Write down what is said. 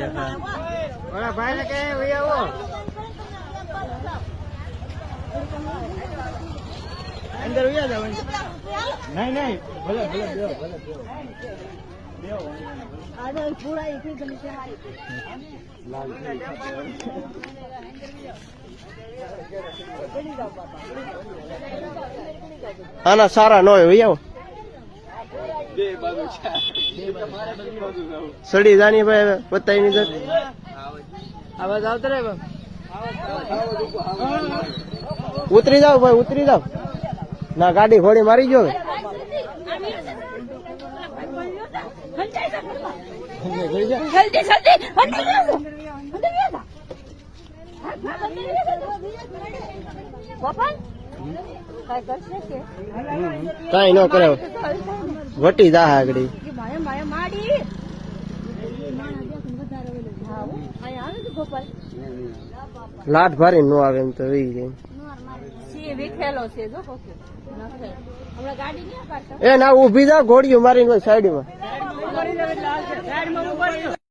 ઓલા ભાઈ ને કે આવો અંદર ઉયા જાવ નહીં નહીં ભલે ભલે બેહો ભલે બેહો બેહો આને પૂરા એક જ છે લાલ આના સારા નો હોય આવો સડી જાની ભાઈ બતાવી ની જત આવાજ આવતો રે ઉતરી જાવ ભાઈ ઉતરી જાવ ના ગાડી ઘોડી મારી ગયો કઈ ન કરે વટી જા આગળ લાટ ભારી નો આવે એમ તો એ ના ઉભી જા ઘોડીઓ મારીને સાઈડ માં